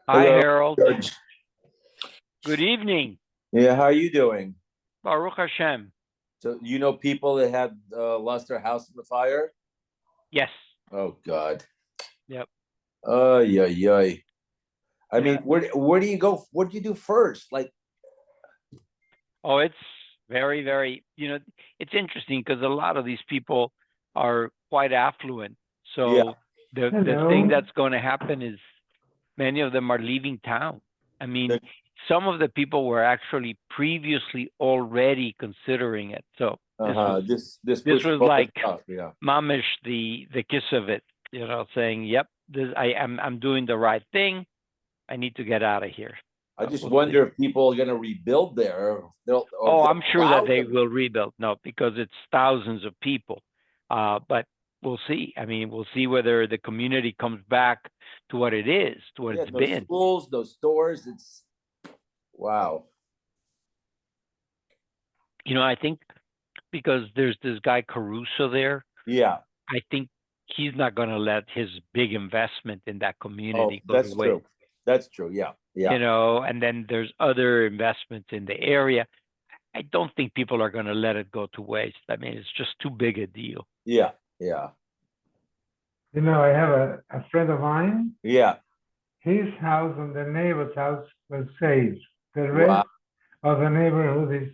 Hi, Hello, Harold. George. Good evening. Yeah, how are you doing? Baruch Hashem. So you know people that had lost their house in the fire? Yes. Oh God. Yep. Yeah, yeah. I mean, Yeah. where do you go? What do you do first? Like, Oh, it's very, very, it's interesting because a lot of these people are quite affluent. yeah, So the thing Hello. that's going to happen is many of them are leaving town. I mean, the- some of the people were actually previously already considering it. So this this push was all like up. Yeah, mamish the kiss of it, saying, "Yep, I'm doing the right thing. I need to get out of here." I just We'll see. wonder if people are going to rebuild there, or Oh, they'll I'm sure allow that they them. will rebuild. No, because it's thousands of people. But we'll see. I mean, we'll see whether the community comes back to what it is, to what Yeah, it's no been. schools, no stores. It's wow. I think because there's this guy Caruso there, Yeah. I think he's not going to let his big investment in that Oh, community go to that's waste. true. That's true. Yeah, yeah, And then there's other investments in the area. I don't think people are going to let it go to waste. I mean, it's just too big a deal. yeah, yeah, I have a friend of mine. yeah. His house and the neighbor's house was saved. The Wow. rest of the neighborhood is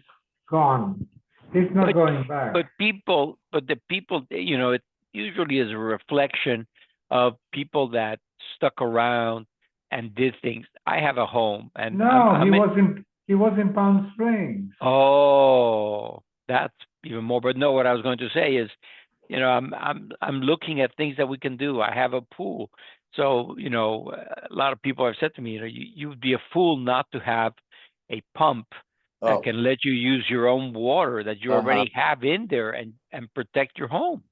gone. He's not going back. But the people, it usually is a reflection of people that stuck around and did things. I have a home, and No, he was in Palm Springs. Oh, that's even more. But no, what I was going to say is, I'm looking at things that we can do. I have a pool, so a lot of people have said to me, you'd be a fool not to have a pump that Oh, can let you use your own water that you already have in there and protect your home.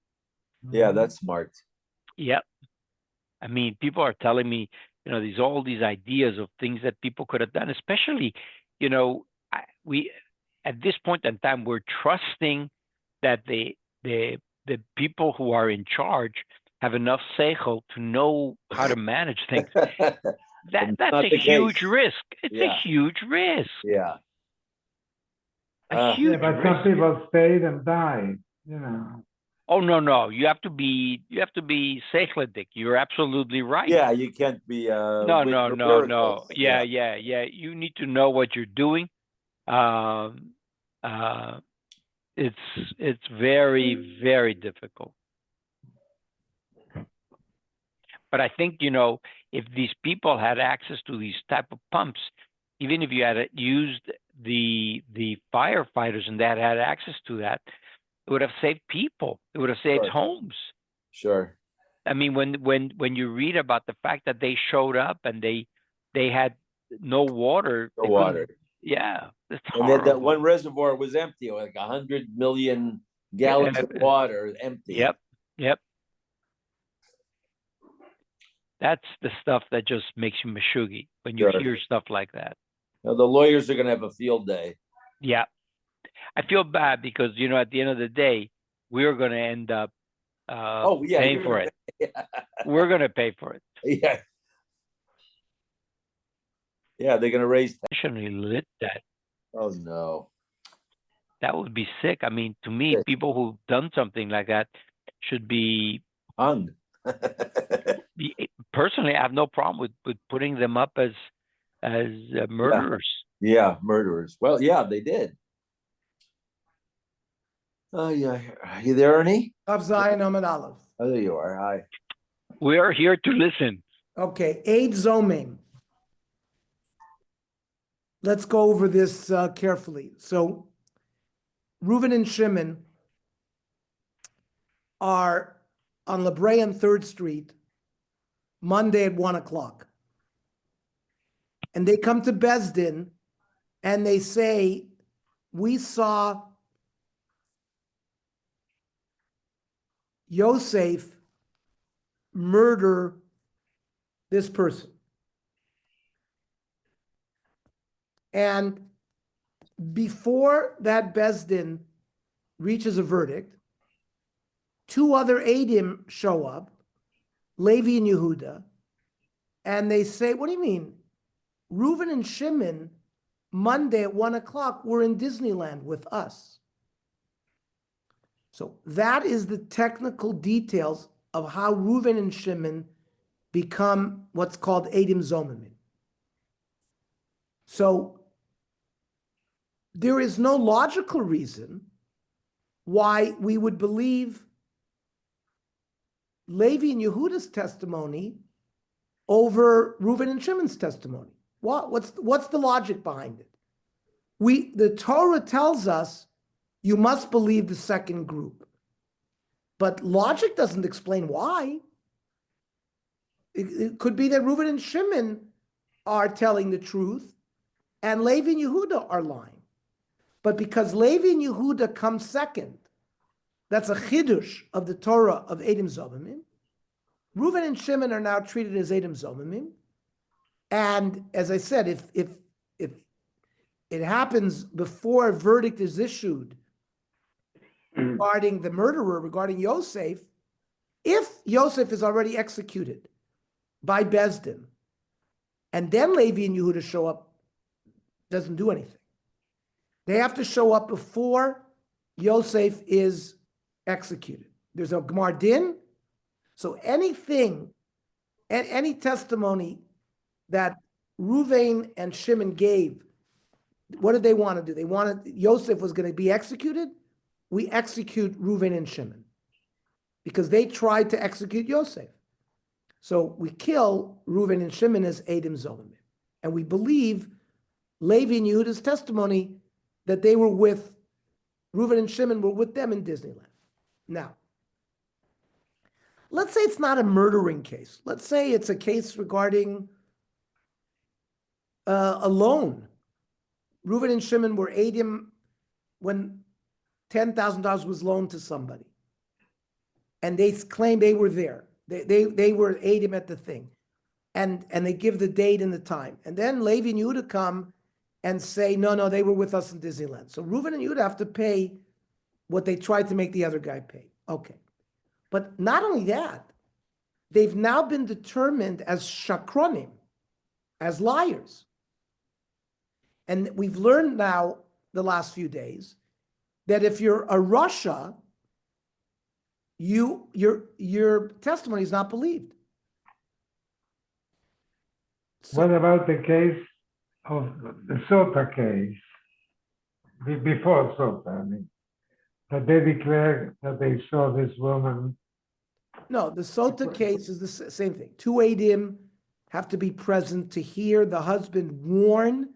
yeah, that's smart. Yep. I mean, people are telling me, all these ideas of things that people could have done, especially, we at this point in time we're trusting that the people who are in charge have enough seichel to know how to manage things. That's Not a the huge case. risk. It's a Yeah, huge risk. yeah. A Yeah, huge but risk. some people stayed and died. Oh no. You have to be seichelic. You're absolutely right. Yeah, you can't be No. miracles. Yeah. You need to know what you're doing. Um, uh, it's very, very difficult. But I think, if these people had access to these type of pumps, even if you had used the firefighters and that had access to that, it would have saved people. It would have saved Sure. homes. Sure. I mean, when you read about the fact that they showed up and they had no water, The water. yeah, it's And then that horrible. one reservoir was empty, like 100 million gallons of water empty. Yep. That's the stuff that just makes you mashugi when you Sure. hear stuff like that. Now, the lawyers are going to have a field day. Yeah. I feel bad because, at the end of the day, we're going to end up paying for it. We're going to pay for it. Yeah. Yeah, they're going to raise. Traditionally lit that. Oh, no. That would be sick. I mean, to me, Sick. people who've done something like that should be Hung. personally, I have no problem with putting them up as murderers. Yeah, murderers. Well, yeah, they did. Oh, yeah. Are you there, Ernie? Daf Zion Amid Aleph. Oh, there you are. Hi. We are here to listen. Okay, Eid Zomim. Let's go over this carefully. So, Reuven and Shimon are on La Brea and 3rd Street, Monday at 1 o'clock. And they come to Besdin and they say, we saw Yosef murder this person. And before that Beis Din reaches a verdict, two other Eidim show up, Levi and Yehuda, and they say, what do you mean? Reuven and Shimon, Monday at 1 o'clock, were in Disneyland with us. So that is the technical details of how Reuven and Shimon become what's called Eidim Zomimim. So there is no logical reason why we would believe Levi and Yehuda's testimony over Reuven and Shimon's testimony. What's the logic behind it? The Torah tells us you must believe the second group, but logic doesn't explain why. It could be that Reuven and Shimon are telling the truth, and Levi and Yehuda are lying. But because Levi and Yehuda come second, that's a chidush of the Torah of Eidim Zomimim. Reuven and Shimon are now treated as Eidim Zomimim. And as I said, if it happens before a verdict is issued regarding the murderer, regarding Yosef, if Yosef is already executed by Beis Din, and then Levi and Yehuda show up, doesn't do anything. They have to show up before Yosef is executed. There's a Gemar Din, so anything, any testimony that Reuven and Shimon gave, what did they want to do? They wanted, Yosef was going to be executed. We execute Reuven and Shimon because they tried to execute Yosef. So we kill Reuven and Shimon as Eidim Zomimim. And we believe Levi and Yehuda's testimony that they were with, Reuven and Shimon were with them in Disneyland. Now, let's say it's not a murdering case. Let's say it's a case regarding a loan. Reuven and Shimon were Eidim when $10,000 was loaned to somebody. And they claim they were there. They were Eidim at the thing. And they give the date and the time. And then Levi and Yehuda come and say, no, they were with us in Disneyland. So Reuven and Yehuda have to pay what they tried to make the other guy pay. Okay. But not only that, they've now been determined as shakronim, as liars. And we've learned now the last few days that if you're a Rasha, your testimony is not believed. So, what about the case of the Sota case? Before Sota, I mean, that they declared that they saw this woman. no, the Sota case is the same thing. Two Eidim have to be present to hear the husband warn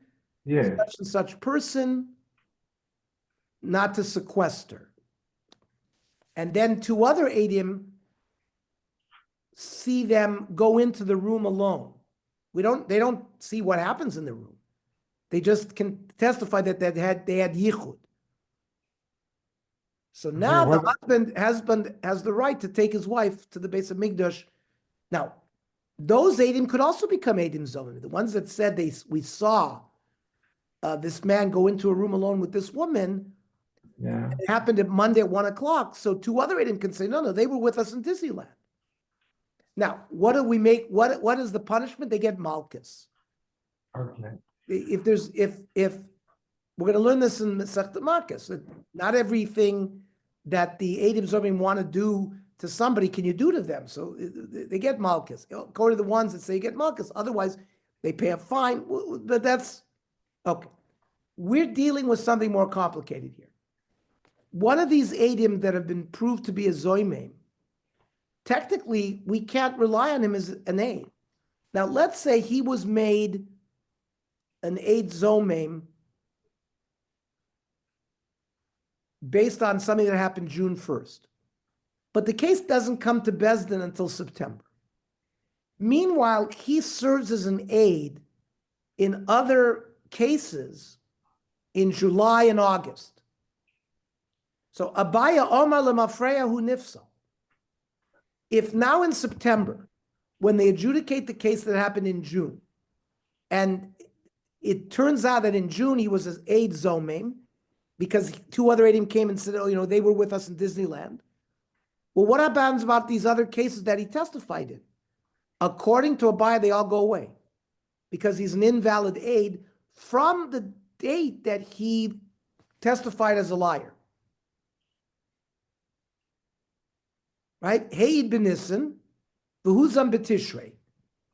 Yes. such and such person not to sequester. And then two other Eidim see them go into the room alone. They don't see what happens in the room. They just can testify that they had yichud. So now the husband has the right to take his wife to the base of Migdash. Now, those Eidim could also become Eidim Zomim. The ones that said we saw this man go into a room alone with this woman. Yeah. It happened at Monday at 1 o'clock. So two other Eidim can say, no, they were with us in Disneyland. Now, what do we make? What is the punishment? They get malchus. Okay. If we're going to learn this in Masechta Malchus, that not everything that the Eidim Zomim want to do to somebody can you do to them. So they get malchus. According to the ones that say you get malchus, otherwise they pay a fine. But that's okay. We're dealing with something more complicated here. One of these Eidim that have been proved to be a Zoimim, technically we can't rely on him as an aid. Now let's say he was made an Eid Zomim based on something that happened June 1st. But the case doesn't come to Beis Din until September. Meanwhile, he serves as an aid in other cases in July and August. So Abaya Omar Lemafreya Hu Nifsal. If now in September when they adjudicate the case that happened in June, and it turns out that in June he was an aid zomim, because two other Eidim came and said, oh, they were with us in Disneyland. Well, what happens about these other cases that he testified in? According to Abaye, they all go away because he's an invalid aid from the date that he testified as a liar. Right? Heid b'Nissen, v'huzam b'Tishrei.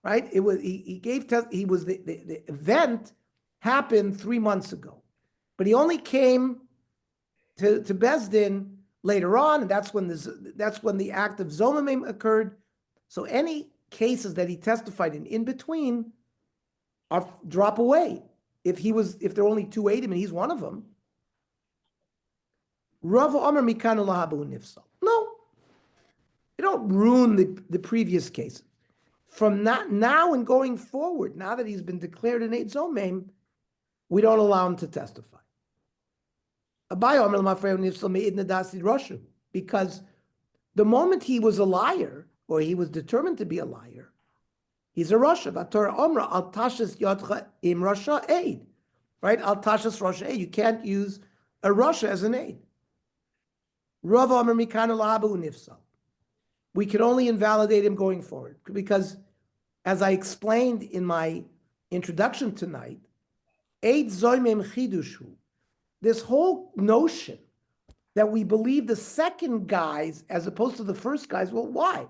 Right? It was he gave he was the event happened 3 months ago, but he only came to Bezdin later on, and that's when the act of Zomamim occurred. So any cases that he testified in between are drop away. If there are only 2 Eidim and he's one of them. Rav Omer mikanu lahabu nifsal. No, you don't ruin the previous cases. From now and going forward, now that he's been declared an Eid Zomem, we don't allow him to testify. Because the moment he was a liar, or he was determined to be a liar, he's a Rasha. Right? Al tashas Rasha aid. You can't use a Rasha as an aid. We can only invalidate him going forward, because as I explained in my introduction tonight, Eid Zoymem Chidushu, this whole notion that we believe the second guys as opposed to the first guys, well, why?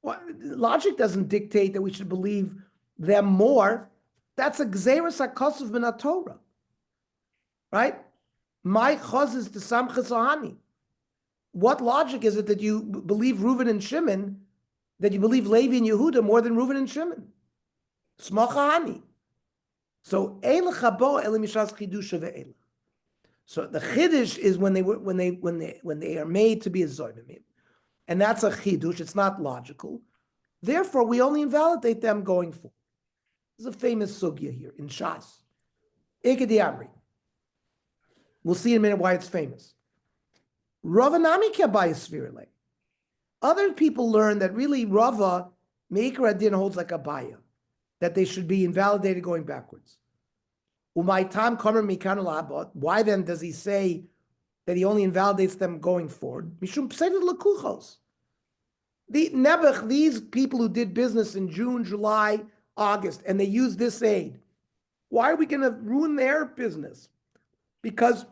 Well, logic doesn't dictate that we should believe them more. That's a Gzeres HaKosov min HaTorah, right? My chaz is to Samchas Ohani. What logic is it that you believe Reuven and Shimon, that you believe Levi and Yehuda more than Reuven and Shimon? Smachahani. So So the chiddush is when they are made to be a zoymim, and that's a chiddush. It's not logical. Therefore, we only invalidate them going forward. There's a famous sugya here in Shas. Ikedi Amri. We'll see in a minute why it's famous. Rava nami kabayis svirle. Other people learn that really Rava Meikar Adin holds like Abaya, that they should be invalidated going backwards. Why then does he say that he only invalidates them going forward? Mishum pseidet lekuchos. These people who did business in June, July, August, and they use this aid, why are we going to ruin their business? Because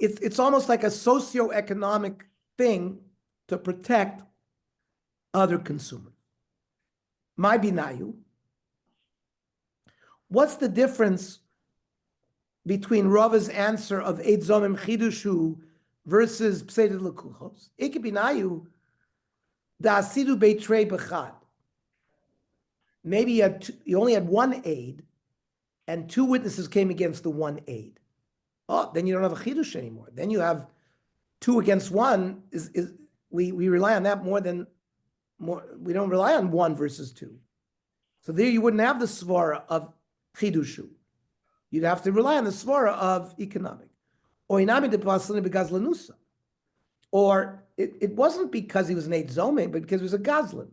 it's almost like a socioeconomic thing to protect other consumers. My binayu. What's the difference between Rava's answer of Eid Zomim Chidushu versus Pseidet Lekuchos? Ike binayu da'asidu beitrei bechad. Maybe you only had one aid, and 2 witnesses came against the one aid. Oh, then you don't have a chidush anymore. Then you have 2 against 1. We rely on that more. We don't rely on 1 versus 2. So there you wouldn't have the svara of chidushu. You'd have to rely on the svara of economic. Or inami de paslin because lanusa. Or it wasn't because he was an Eid Zomeh, but because he was a gazlan.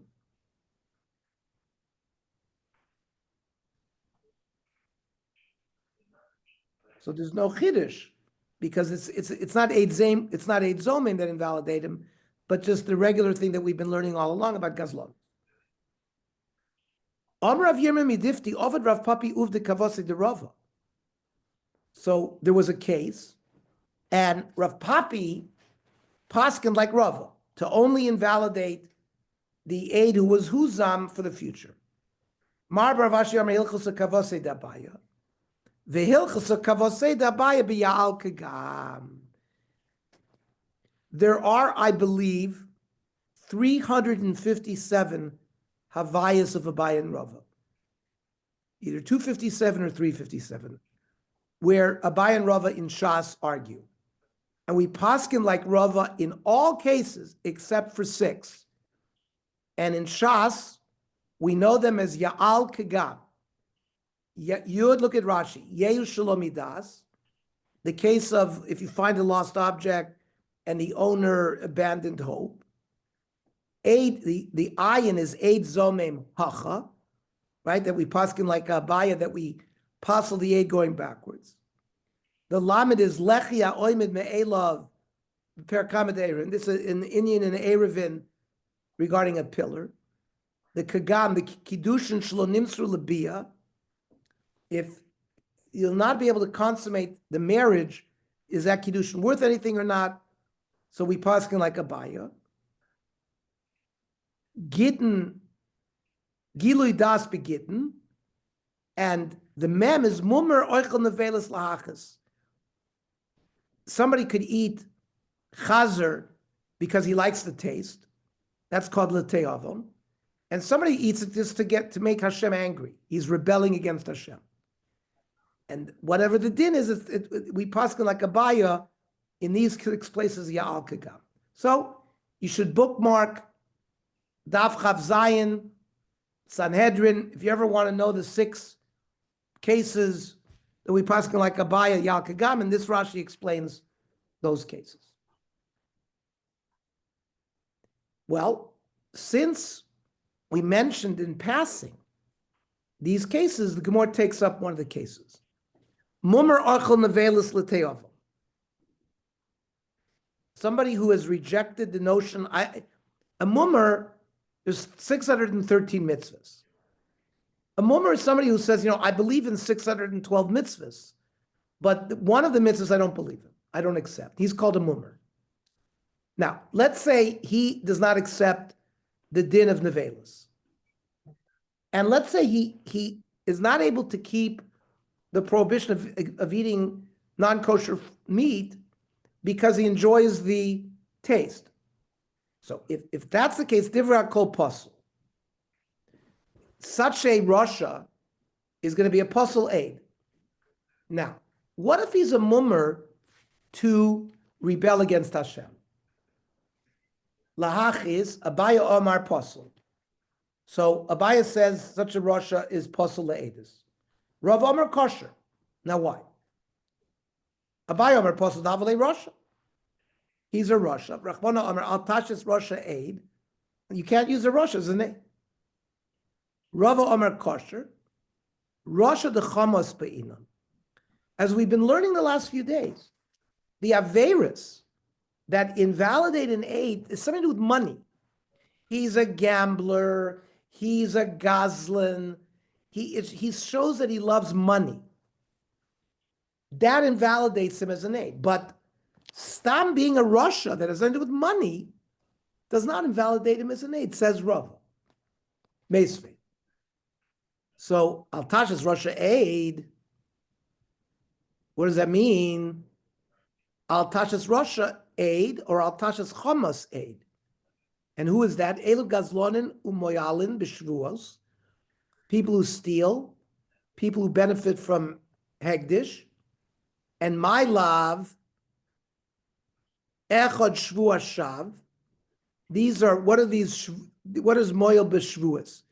So there's no chiddush, because it's not Eid Zomim that invalidate him, but just the regular thing that we've been learning all along about gazlan. Rav Yirmiyah midifti ovad Rav Papi uvde kavose de Rava. So there was a case, and Rav Papi paskined like Rava to only invalidate the aid who was huzam for the future. Mar Rav Ashi Amar hilchos kavose de Abaya. There are, I believe, 357 Havayas of Abaya and Rava. Either 257 or 357, where Abaya and Rava in Shas argue. And we paskin like Rava in all cases except for 6. And in Shas, we know them as Ya'al Kagam. Yud, look at Rashi. Yehu Shalomidas, the case of if you find a lost object and the owner abandoned hope. aid, the ayin is aid zomem hacha, right? That we paskin like Abaya, that we passel the aid going backwards. The lamed is lechia oimid me'elav per kamed erin. This is in the Indian and Erevin regarding a pillar. The kagam, the kiddushin shlo nimsru lebia. If you'll not be able to consummate the marriage, is that kiddushin worth anything or not? So we paskin like Abaya. Gitten, gilui das begitten, and the mem is mummer oichel nevelis lahachas. Somebody could eat chazer because he likes the taste. That's called leteavon. And somebody eats it just to make Hashem angry. He's rebelling against Hashem. And whatever the din is, we paskin like Abaya in these 6 places, ya'al kagam. So you should bookmark Daf Chav Zayin, Sanhedrin. If you ever want to know the 6 cases that we paskin like Abaya, Yal Kagam, and this Rashi explains those cases. Well, since we mentioned in passing these cases, the Gemara takes up one of the cases. Mumar Achel Nevelis L'Te'avel. Somebody who has rejected the notion, a mumar, there's 613 mitzvahs. A mumar is somebody who says, I believe in 612 mitzvahs, but one of the mitzvahs I don't believe in. I don't accept. He's called a mumar. Now, let's say he does not accept the din of nevelis. And let's say he is not able to keep the prohibition of eating non-kosher meat because he enjoys the taste. So if that's the case, Divra Kol Pasul. Such a Rasha is going to be a Pasul aid. Now, what if he's a mummer to rebel against Hashem? Lahach is Abaya Omar Pasul. So Abaya says such a Rasha is Pasul Le'edis. Rav Omar Kosher. Now why? Abaya Omar Pasul Davale Rasha. He's a Rasha. Rachmana Omar Al Tashis Rasha aid. You can't use a Rasha as a name. Rav Omar Kosher. Rasha de Chamos Be'inan. As we've been learning the last few days, the Averis that invalidate an aid is something to do with money. He's a gambler. He's a gazlan. He shows that he loves money. That invalidates him as an aid. But Stam being a Rasha that has nothing to do with money does not invalidate him as an aid, says Rav. Meisvei. So Al-Tash's Rasha aid, what does that mean? Al-Tash's Rasha aid or Al-Tash's Chamas aid. And who is that? Elu Gazlonin Umoyalin B'Shvuos. People who steal, people who benefit from Hegdish, and my love, Echad Shvu Hashav. These are, what are these, what is Moyal B'Shvuos?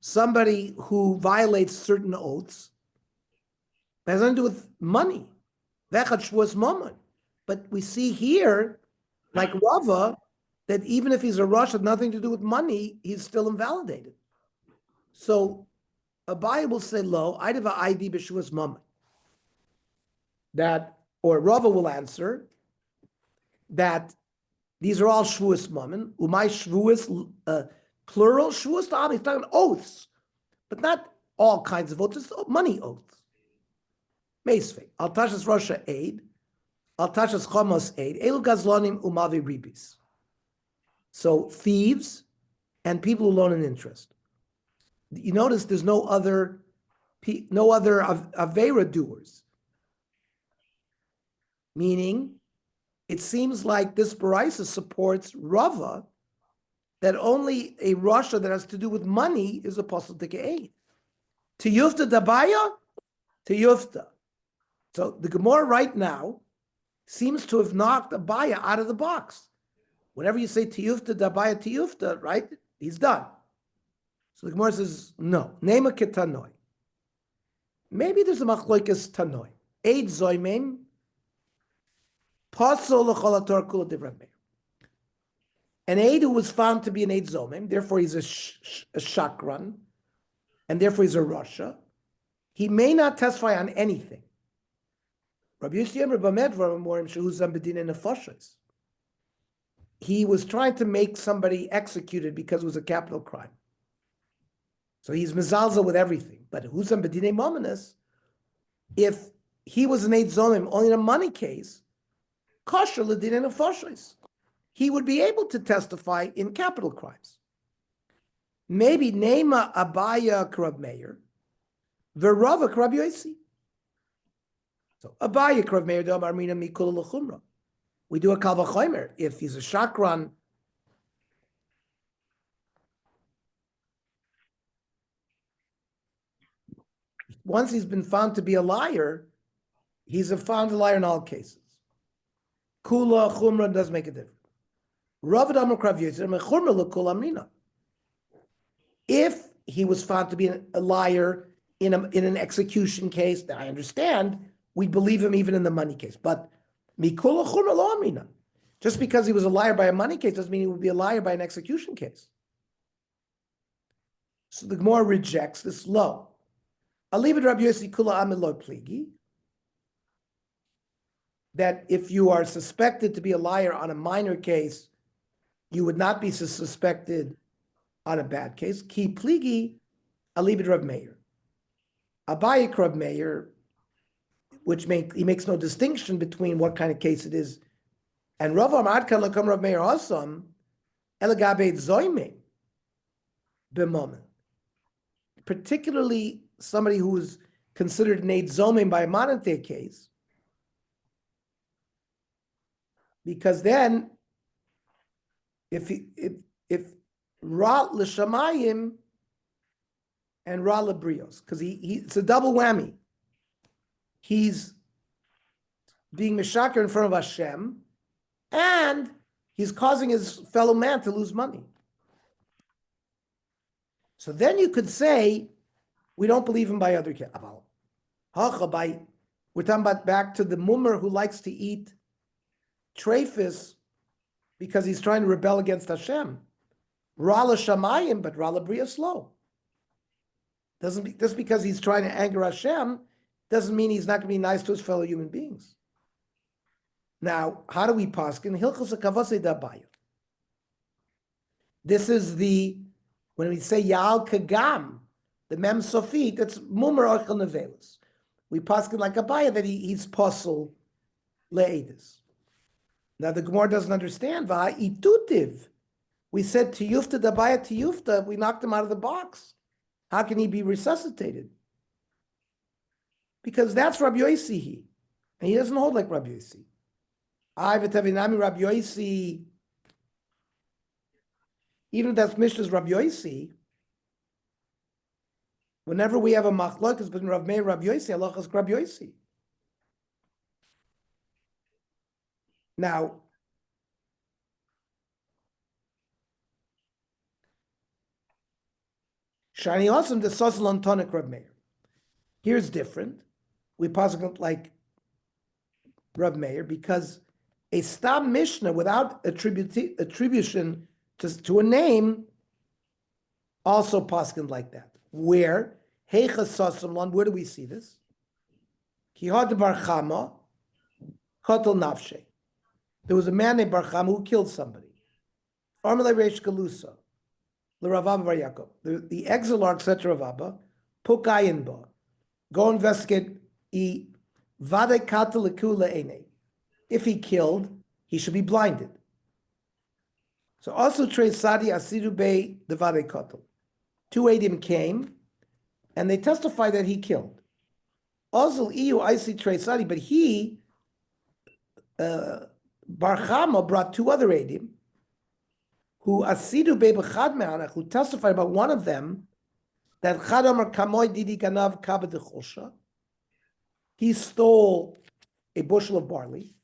Somebody who violates certain oaths. That has nothing to do with money. Echad Shvuos Momon. But we see here, like Rava, that even if he's a Rosh with nothing to do with money, he's still invalidated. So Abaya will say, lo, I'd have an ID b'shuas moment. That, or Rava will answer that these are all shvuas mammon. Umay shvuas, plural shvuas ta'am. He's talking oaths, but not all kinds of oaths, just money oaths. Meisvei, al tashas Rasha aid, al tashas Chamos aid, elu gazlonim umavi ribis. So thieves and people who loan an interest. You notice there's no other Avera doers. Meaning, it seems like this Baraisa supports Rava that only a Rasha that has to do with money is a Apostle Dika'aid. Tiyufta Dabaya, Tiyufta. So the Gemara right now seems to have knocked Abaya out of the box. Whenever you say Tiyufta Dabaya Tiyufta, right, he's done. So the Gemara says, no. Nema ketanoi. Maybe there's a machloikas tanoi. Eid zoimim. Pasol l'chol haTorah kula divrei meir. An aid who was found to be an aid zomim, therefore he's a shakran, and therefore he's a rasha. He may not testify on anything. Rabbi Yossi Amar B'Medvar Amorim Shehu Zambedin Nefashos. He was trying to make somebody executed because it was a capital crime. So he's mezalzel with everything. But who's Zambedin Mominus? If he was an aid zomim only in a money case, kosher l'din nefashos, he would be able to testify in capital crimes. Maybe Nema Abaya Krab Meir, Verava Krab Yosi. So Abaya Krab Meir do Armina Mikul L'Chumra. We do a Kal V'Chomer. If he's a shakran, once he's been found to be a liar, he's found a liar in all cases. Kula Chumra does make a difference. If he was found to be a liar in an execution case, that I understand, we'd believe him even in the money case. But just because he was a liar by a money case doesn't mean he would be a liar by an execution case. So the Gemara rejects this law. That if you are suspected to be a liar on a minor case, you would not be suspected on a bad case. Ki pligi alibid Rav Meir. Abayik Rav Meir, he makes no distinction between what kind of case it is. And Rav Amadkan lakam Rav Meir Hasam elagabed zoyme b'momen. Particularly somebody who is considered an aid zomim by a monetary case, because then if ra l'shamayim and ra l'brios, because it's a double whammy. He's being mishaker in front of Hashem, and he's causing his fellow man to lose money. So then you could say, we don't believe him by other cases. We're talking about back to the mummer who likes to eat treifis because he's trying to rebel against Hashem. Rala shamayim, but rala bria slow. Just because he's trying to anger Hashem doesn't mean he's not going to be nice to his fellow human beings. Now, how do we paskin? Hilchos hakavasei dabaya. This is when we say Ya'al Kagam, the Mem Sofit, that's Mumar Ochel Nevelis. We paskin like Abaya that he's posel le'edis. Now the Gemara doesn't understand. Va'itutiv. We said Tiyufta Dabaya Tiyufta, we knocked him out of the box. How can he be resuscitated? Because that's Rabbi Yossi, and he doesn't hold like Rabbi Yossi. I v'tavinami Rabbi Yossi. Even if that's Mishnah's Rabbi Yossi, whenever we have a machlokes between Rav Meir and Rabbi Yossi, Allah is Rabbi Yossi. Now, Shani Osam the Sosel Antonik Rav Meir. Here's different. We positive like Rav Meir because a stam Mishnah without attribution to a name also poskin like that. Where Heichas Sosamlon, where do we see this? Kihad Bar Chama, Kotel Nafshe. There was a man named Bar Chama who killed somebody. Armele Reish Galusa, L'Ravaba Bar Yaakov. The exilarch said to Ravaba, Pukayin Ba, go investigate. Vade Katel Lekula Ene. If he killed, he should be blinded. So also Trey Sadi Asidu Bey the Vade Katel. Two Adim came, and they testified that he killed. Also, EU Isi Trey Sadi, but he, Bar Chama, brought two other Adim, who Asidu Bey B'chad Me'anach, who testified about one of them, that Chadamar Kamoy Didi Ganav Kabad Chosha. He stole a bushel of barley.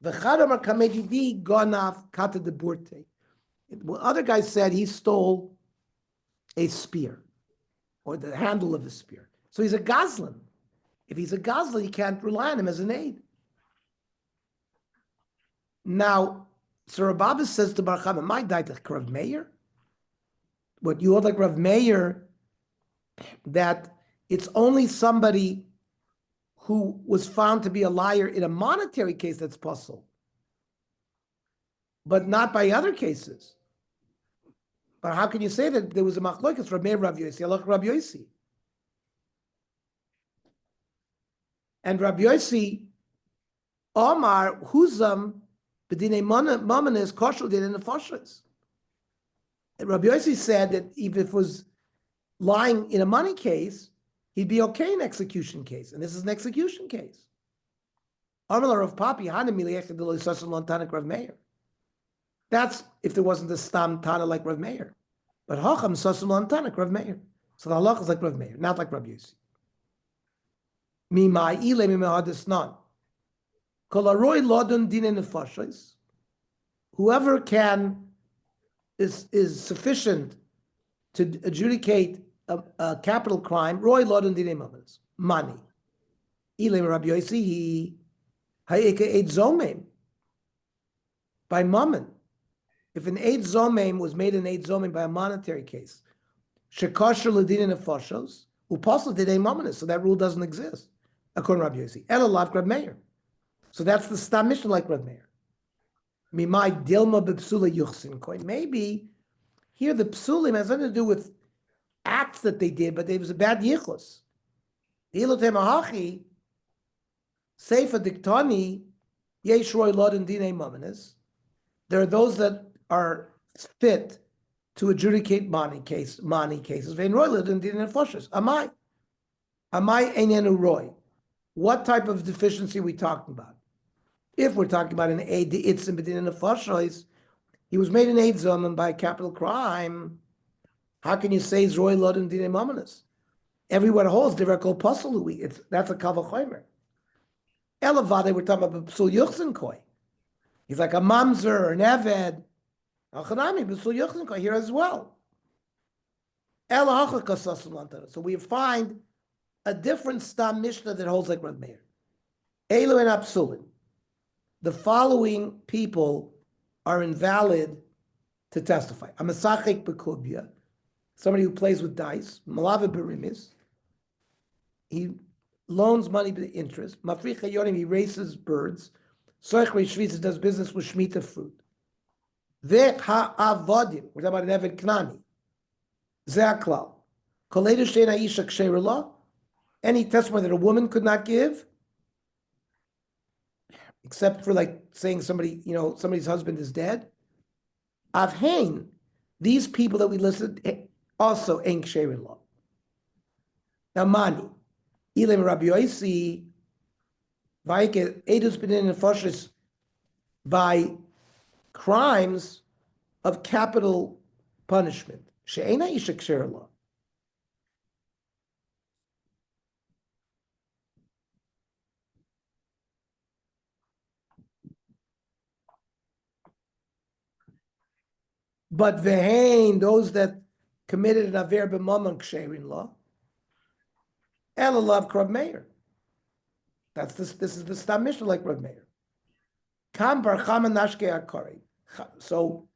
The Chadamar Kamoy Didi Ganav Kata de Burte. The other guy said he stole a spear, or the handle of a spear. So he's a Goslin. If he's a Goslin, you can't rely on him as an aid. Now, So Rabbi says to Bar Chama, my diet like Rav Meir? What you hold like Rav Meir, that it's only somebody who was found to be a liar in a monetary case that's possible, but not by other cases. But how can you say that there was a machlokes Rav Meir, Rav Yossi, Alach Rav Yossi? And Rav Yossi, Omar, Huzam, B'dinei Mamanis, Koshel did in the Foshas. Rabbi Yossi said that if it was lying in a money case, he'd be okay in execution case. And this is an execution case. Amar of Papi, Rav Meir. That's if there wasn't a Stam Tana like Rav Meir. But Hacham Sasam Lantanik Rav Meir. So the halach is like Rav Meir, not like Rabbi Yossi. Mimai ile mimahadisnan. Kolaroy lodun dinen nefashos. Whoever is sufficient to adjudicate a capital crime, roy lodun dinen mamanas, money. Ile Rabbi Yossi he hayeke eid zomem by mammon. If an eid zomem was made an eid zomem by a monetary case, shekasher ledinen nefashos, upasul did a mamanas, so that rule doesn't exist according to Rabbi Yossi. Elalav Rav Meir. So that's the Stam Mishnah like Rav Meir. Mimai dilma b'psula yuchsin koin. Maybe here the psulim has nothing to do with acts that they did, but it was a bad yichus. Ilotem ahachi seifa diktani yesh roy lodin dinei mamanis. There are those that are fit to adjudicate money cases. Vein roy lodin dinei nefashos. Amai einenu roy. What type of deficiency are we talking about? If we're talking about an aid to itzim b'din nefashos, he was made an aid zoman by a capital crime. How can you say zroy lodin dinei mamanas? Everyone holds divrei pasul. That's a kavachomer. Elavade, we're talking about b'psul yuchsin koi. He's like a mamzer or an eved. Alchanami b'psul yuchsin koi here as well. Elahacha kasasum lantana. So we find a different Stam Mishnah that holds like Rav Meir. Elu and Apsulin. The following people are invalid to testify. A Masachik Bekubya, somebody who plays with dice. Malava Berimis. He loans money with interest. Mafrich Yonim, he races birds. Soich Shvitz does business with Shemitah fruit. Ve ha'avodim, we're talking about an Eved Knani. Ze haklal. Koledu she'en ha'isha ksheira lo. Any testimony that a woman could not give, except for like saying somebody's husband is dead. Avhain, these people that we listed also ain't ksheira lo. Now mani, ilim Rabbi Yossi, vayike edus b'din nefashos by crimes of capital punishment. She'ena isha ksheira lo. But vehain, those that committed an aver b'mammon ksherin law, elalav Rav Meir. That's this. This is the Stam Mishnah like Rav Meir. Kam bar chama nashke akari. So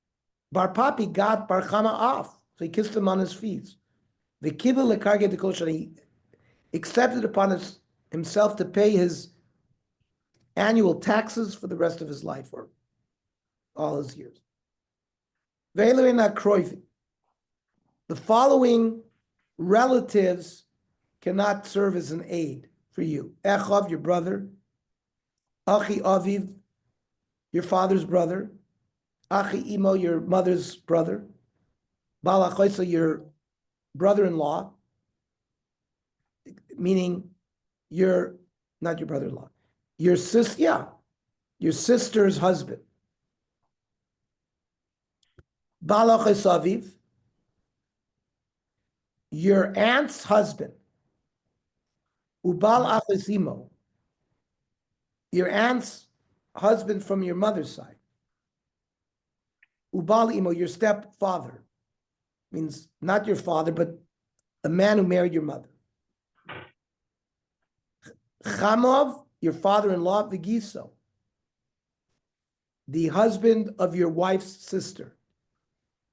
bar papi got bar chama off. So he kissed him on his feet. The kibul lekarge the kosher. He accepted upon himself to pay his annual taxes for the rest of his life or all his years. The following relatives cannot serve as an aid for you. Echav, your brother. Achi Aviv, your father's brother. Achi Imo, your mother's brother. Bal Achoisa, your brother-in-law. Meaning not your brother-in-law. Your sister's husband. Bal Achois Aviv, your aunt's husband. Ubal Achois Imo, your aunt's husband from your mother's side. Ubal Imo, your stepfather, means not your father, but a man who married your mother. Chamov, your father-in-law, Vigiso. the husband of your wife's sister.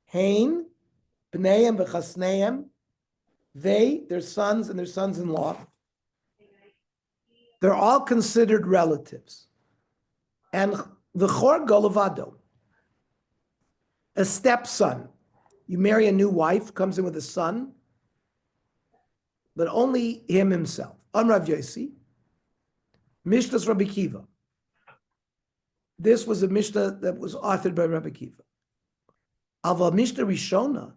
Hain, b'neihem v'chasneihem, they, their sons and their sons-in-law, they're all considered relatives. And v'chor golovado, a stepson. You marry a new wife, comes in with a son, but only him himself. Amrav Yosi, Mishnah's Rabbi Kiva. This was a Mishnah that was authored by Rabbi Kiva. Ava Mishnah Rishona,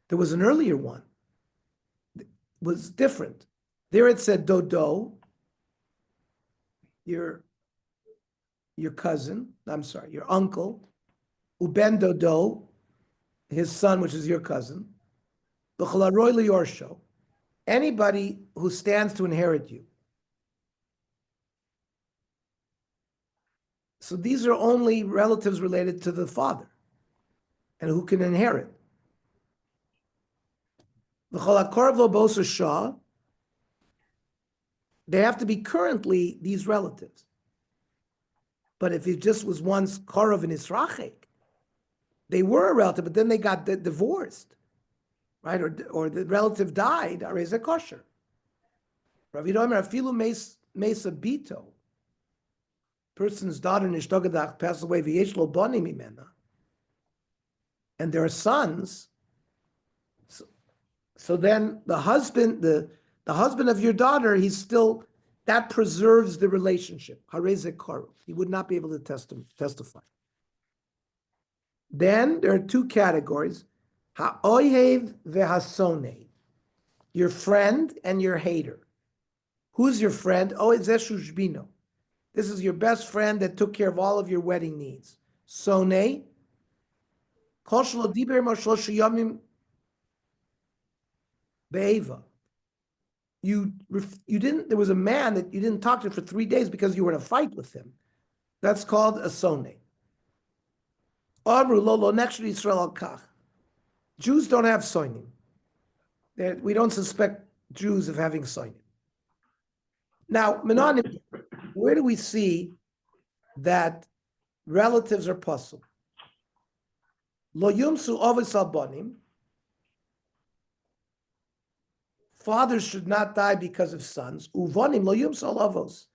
there was an earlier one. It was different. There it said Dodo, your cousin, I'm sorry, your uncle, Uben Dodo, his son, which is your cousin, B'chalaroy liyorsho, anybody who stands to inherit you. So these are only relatives related to the father and who can inherit. B'chalakorv lo bosa shah, they have to be currently these relatives. But if it just was once Korov and Israchik, they were a relative, but then they got divorced, right? Or the relative died, Areza kosher. Rav Yomer afilu mesa bito, person's daughter Nishtogadach passed away, v'yesh lo bani mimena, and there are sons. So then the husband of your daughter, he's still, that preserves the relationship. Hareze korov, he would not be able to testify. Then there are two categories, ha'oyev ve'hasonei, your friend and your hater. Who's your friend? Oh, it's Eshushbino. This is your best friend that took care of all of your wedding needs. Sonei, kol shelo diber mo shlosha yomim be'eva. You didn't, there was a man that you didn't talk to for 3 days because you were in a fight with him. That's called a sonei. Amru lo lo nechshed Yisrael al kach. Jews don't have soinim. We don't suspect Jews of having soinim. Now, Menanim, where do we see that relatives are puzzled? Lo yumsu avos al banim. Fathers should not die because of sons. Uvanim lo yumsu al avos.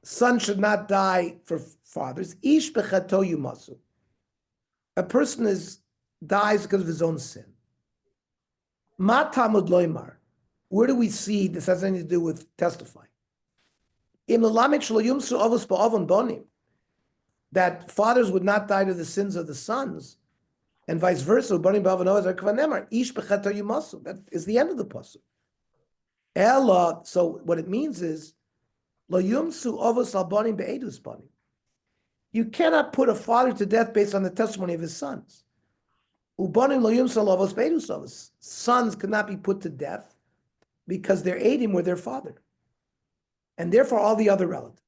Sons should not die for fathers. Ish bechato yumasu. A person dies because of his own sin. Ma tamud loymar. Where do we see this has anything to do with testifying? That fathers would not die to the sins of the sons, and vice versa. That is the end of the pasuk. Ella. So what it means is, you cannot put a father to death based on the testimony of his sons. Sons cannot be put to death because their aidim were their father, and therefore all the other relatives.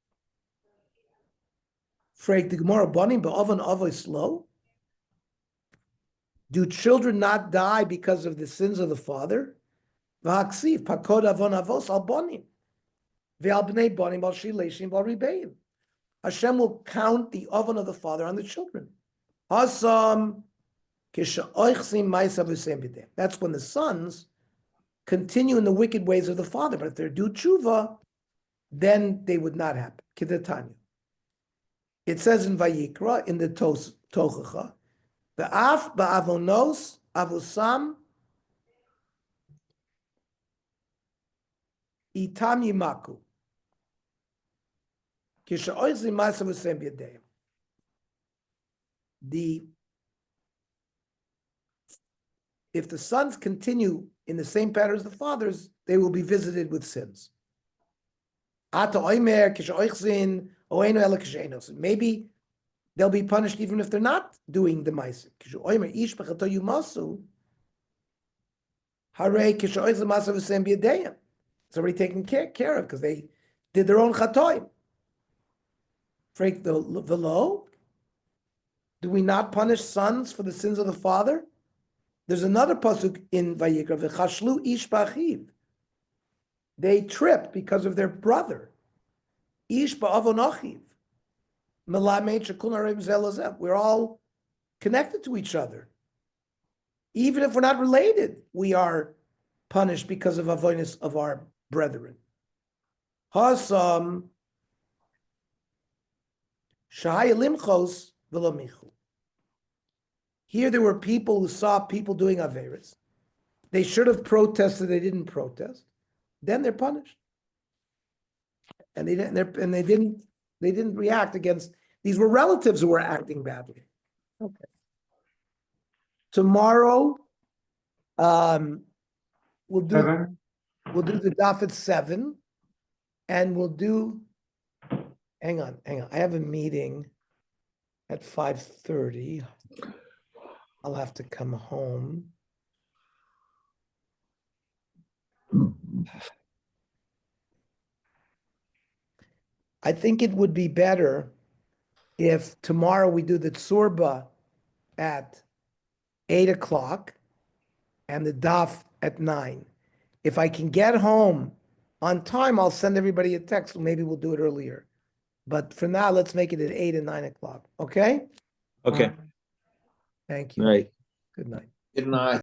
Do children not die because of the sins of the father? Hashem will count the oven of the father on the children. That's when the sons continue in the wicked ways of the father. But if they do tshuva, then they would not happen. Kidatanya. It says in Vayikra, in the Tochacha, Be'af ba'avonos avosam itam yimaku. If the sons continue in the same pattern as the fathers, they will be visited with sins. Maybe they'll be punished even if they're not doing the ma'aseh. It's already taken care of because they did their own chatoim. Break the law. Do we not punish sons for the sins of the father? There's another pasuk in Vayikra, v'chashlu ish b'achiv. They tripped because of their brother. Ish ba'avon achiv. We're all connected to each other. Even if we're not related, we are punished because of avoidance of our brethren. Hasam Shahayalimchos V'Lamichu. Here there were people who saw people doing Averis. They should have protested, they didn't protest. Then they're punished. And they didn't react against, these were relatives who were acting badly. Okay. Tomorrow, we'll do 7. the Daf at 7, and we'll do, hang on. I have a meeting at 5:30. I'll have to come home. I think it would be better if tomorrow we do the Tsurba at 8 o'clock and the Daf at 9. If I can get home on time, I'll send everybody a text. Maybe we'll do it earlier. But for now, let's make it at 8 and 9 o'clock. Okay? Okay, Thank you. right. Good night. Good night.